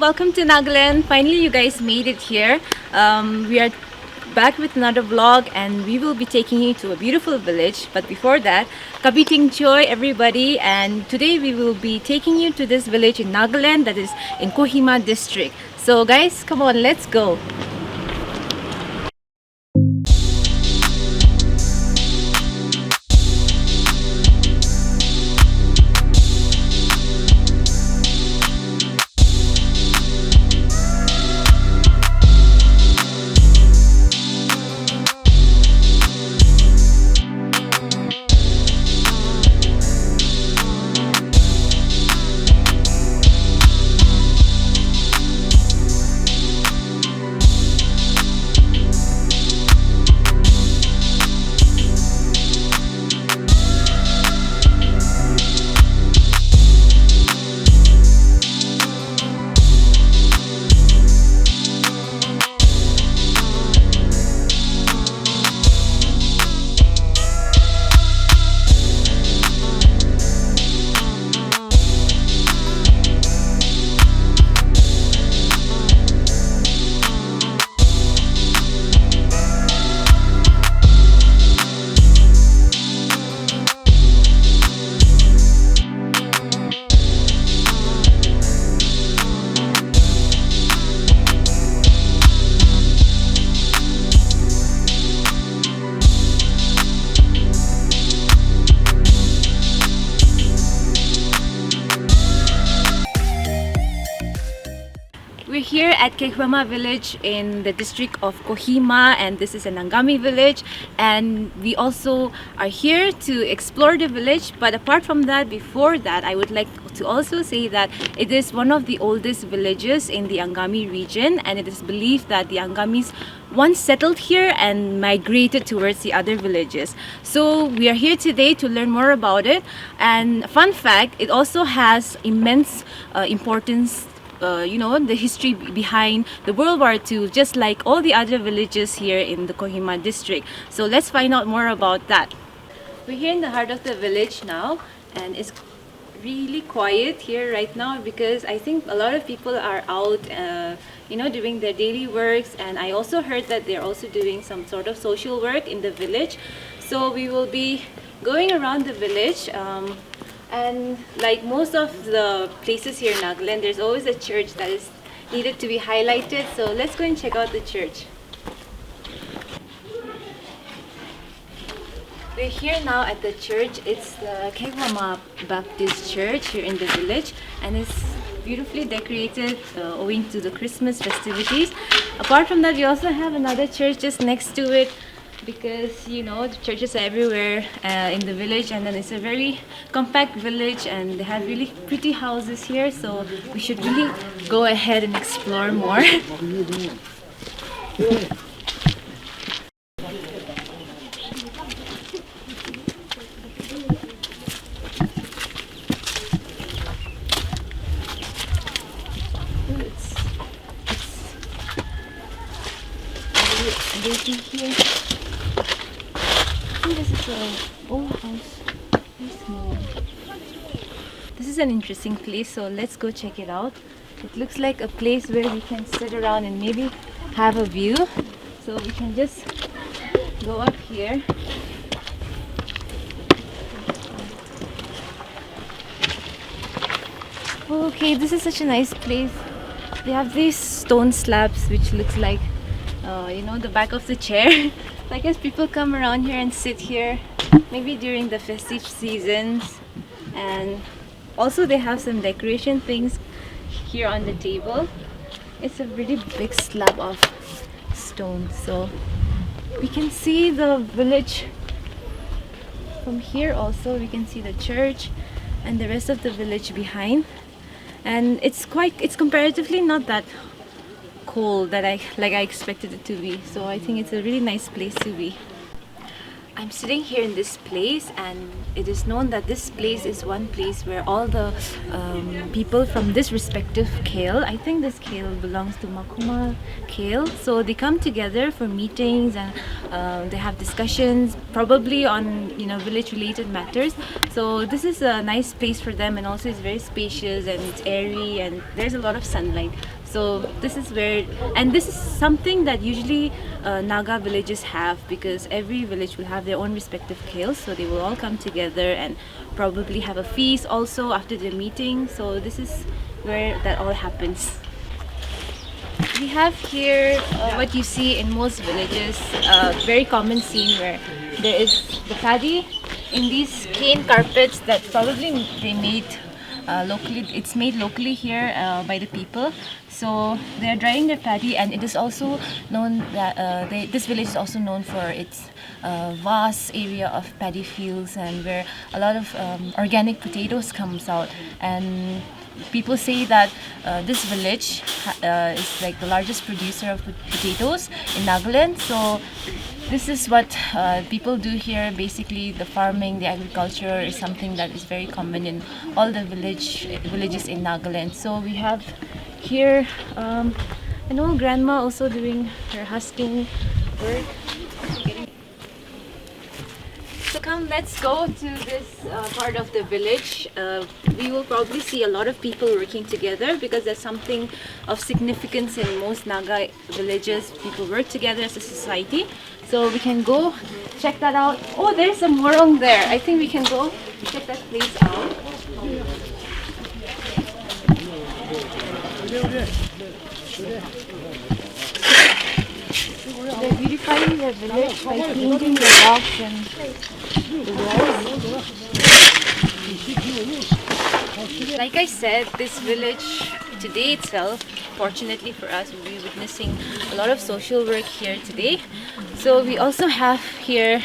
welcome to Nagaland. Finally, you guys made it here. We are back with another vlog and we will be taking you to a beautiful village. But before that, Kabiting Joy everybody, and today we will be taking you to this village in Nagaland that is in Kohima District. So guys, come on, let's go. We're here at Kigwema Village in the district of Kohima, and this is an Angami village, and we also are here to explore the village. But apart from that, before that, I would like to also say that it is one of the oldest villages in the Angami region, and it is believed that the Angamis once settled here and migrated towards the other villages. So we are here today to learn more about it. And fun fact, it also has immense importance, the history behind the World War II, just like all the other villages here in the Kohima district. So let's find out more about that. We're here in the heart of the village now, and it's really quiet here right now because I think a lot of people are out doing their daily works, and I also heard that they're also doing some sort of social work in the village. So we will be going around the village, and like most of the places here in Nagaland, there's always a church that is needed to be highlighted. So let's go and check out the church. We're here now at the church. It's the Kehuama Baptist Church here in the village, and it's beautifully decorated owing to the Christmas festivities. Apart from that, we also have another church just next to it, because the churches are everywhere in the village, and then it's a very compact village and they have really pretty houses here, so we should really go ahead and explore more. Here. This is an old house. Very small. This is an interesting place, so let's go check it out. It looks like a place where we can sit around and maybe have a view. So we can just go up here. Okay, this is such a nice place. They have these stone slabs which looks like the back of the chair. So I guess people come around here and sit here maybe during the festive seasons, and also they have some decoration things here on the table. It's a really big slab of stone, so we can see the village from here. Also we can see the church and the rest of the village behind, and it's comparatively not that cold that I expected it to be. So I think it's a really nice place to be. I'm sitting here in this place, and it is known that this place is one place where all the people from this respective kale, I think this kale belongs to Makuma kale, so they come together for meetings, and they have discussions probably on village related matters. So this is a nice place for them, and also it's very spacious and it's airy and there's a lot of sunlight. So this is where, and this is something that usually Naga villages have, because every village will have their own respective kales, so they will all come together and probably have a feast also after the meeting. So this is where that all happens. We have here what you see in most villages, a very common scene where there is the paddy in these cane carpets that probably they made locally. It's made locally here by the people. So they are drying their paddy, and it is also known that this village is also known for its vast area of paddy fields, and where a lot of organic potatoes comes out. And people say that this village is like the largest producer of potatoes in Nagaland. So this is what people do here. Basically, the farming, the agriculture is something that is very common in all the villages in Nagaland. So we have here an old grandma also doing her husking work. So come, let's go to this part of the village. We will probably see a lot of people working together, because there's something of significance in most Naga villages. People work together as a society. So we can go check that out. Oh, there's a morung there. I think we can go check that place out. They're beautifying their village by painting the rocks and the walls. Like I said, this village today itself, fortunately for us, we'll be witnessing a lot of social work here today. So we also have here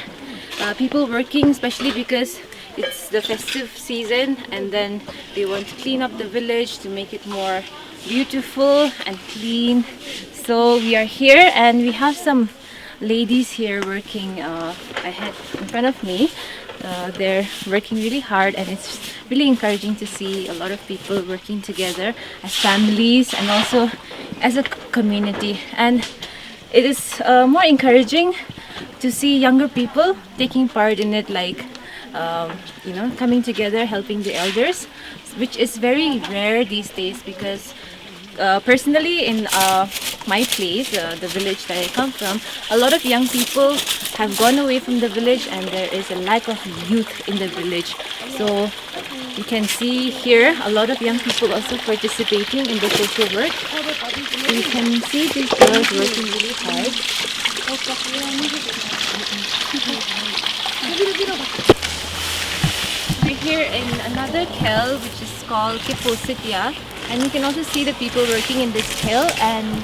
people working, especially because it's the festive season, and then they want to clean up the village to make it more beautiful and clean. So we are here, and we have some ladies here working ahead in front of me. They're working really hard, and it's really encouraging to see a lot of people working together as families and also as a community. And it is more encouraging to see younger people taking part in it, like you know, coming together, helping the elders, which is very rare these days, because personally in my place, the village that I come from, a lot of young people have gone away from the village, and there is a lack of youth in the village. So you can see here a lot of young people also participating in the social work. You can see these girls working really hard. We're here in another kale, which is called Kipositya, and you can also see the people working in this kale. And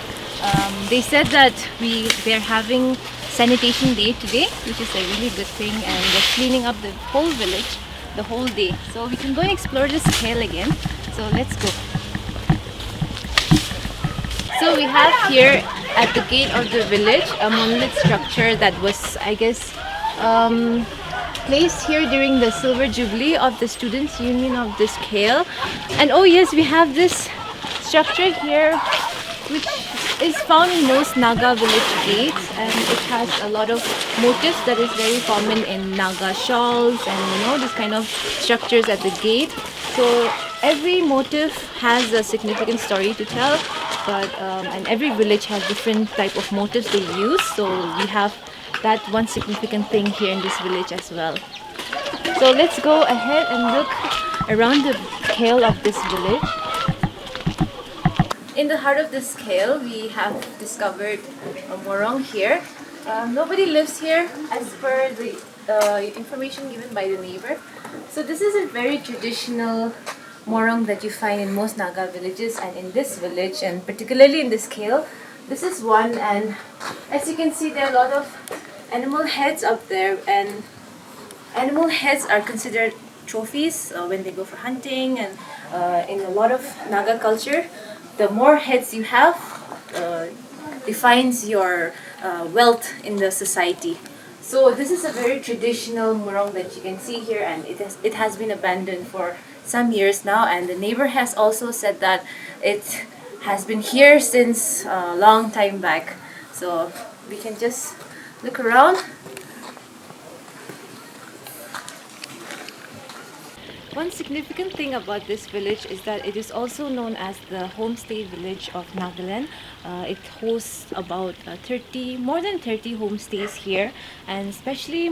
they said that they're having sanitation day today, which is a really good thing, and they're cleaning up the whole village the whole day. So we can go and explore this kale again. So let's go. So we have here at the gate of the village a monolith structure that was, I guess, placed here during the silver jubilee of the students union of this kale. And oh yes, we have this structure here, which is found in most Naga village gates, and it has a lot of motifs that is very common in Naga shawls and, you know, this kind of structures at the gate. So every motif has a significant story to tell, but and every village has different type of motifs they use. So we have that one significant thing here in this village as well. So let's go ahead and look around the kale of this village. In the heart of this kale, we have discovered a morung here. Nobody lives here as per the information given by the neighbor. So this is a very traditional morung that you find in most Naga villages, and in this village, and particularly in this kale, this is one. And as you can see, there are a lot of animal heads up there, and animal heads are considered trophies when they go for hunting. And in a lot of Naga culture, the more heads you have defines your wealth in the society. So this is a very traditional morung that you can see here, and it has been abandoned for some years now, and the neighbor has also said that it has been here since a long time back. So we can just look around. One significant thing about this village is that it is also known as the homestay village of Nagaland. It hosts about more than 30 homestays here, and especially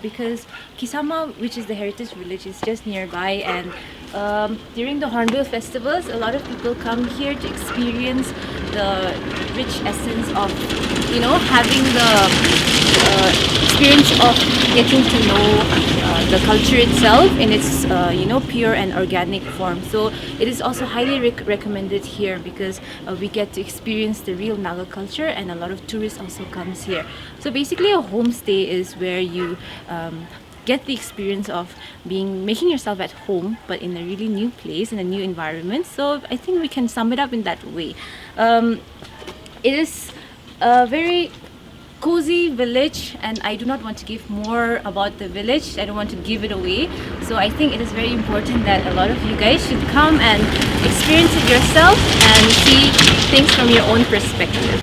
because Kisama, which is the heritage village, is just nearby, and during the Hornbill festivals, a lot of people come here to experience the rich essence of, having the experience of getting to know the culture itself in its pure and organic form. So it is also highly recommended here because we get to experience the real Naga culture, and a lot of tourists also comes here. So basically a homestay is where you get the experience of making yourself at home, but in a really new place, in a new environment. So I think we can sum it up in that way. It is a very cozy village, and I do not want to give more about the village. I don't want to give it away. So I think it is very important that a lot of you guys should come and experience it yourself and see things from your own perspective.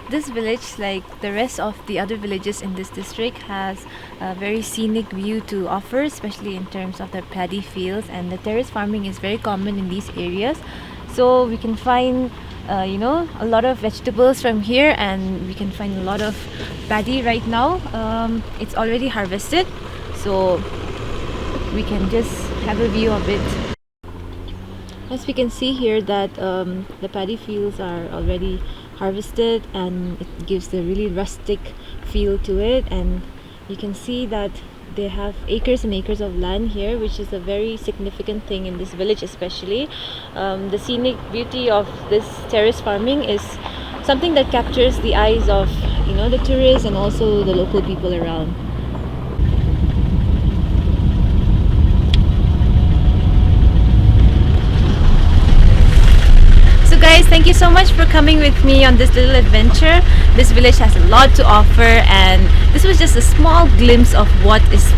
This village, like the rest of the other villages in this district, has a very scenic view to offer, especially in terms of the paddy fields, and the terrace farming is very common in these areas. So we can find a lot of vegetables from here, and we can find a lot of paddy right now. It's already harvested, so we can just have a view of it. As we can see here that the paddy fields are already harvested, and it gives the really rustic feel to it, and you can see that they have acres and acres of land here, which is a very significant thing in this village especially. The scenic beauty of this terrace farming is something that captures the eyes of the tourists and also the local people around. So guys, thank you so much for coming with me on this little adventure. This village has a lot to offer, and this was just a small glimpse of what is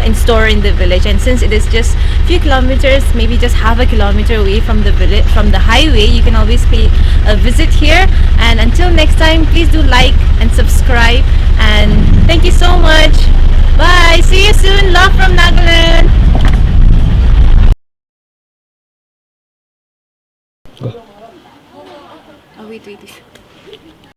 in store in the village. And since it is just a few kilometers, maybe just half a kilometer away from the village, from the highway, you can always pay a visit here. And until next time, please do like and subscribe, and thank you so much. Bye, see you soon. Love from Nagaland. Oh, wait.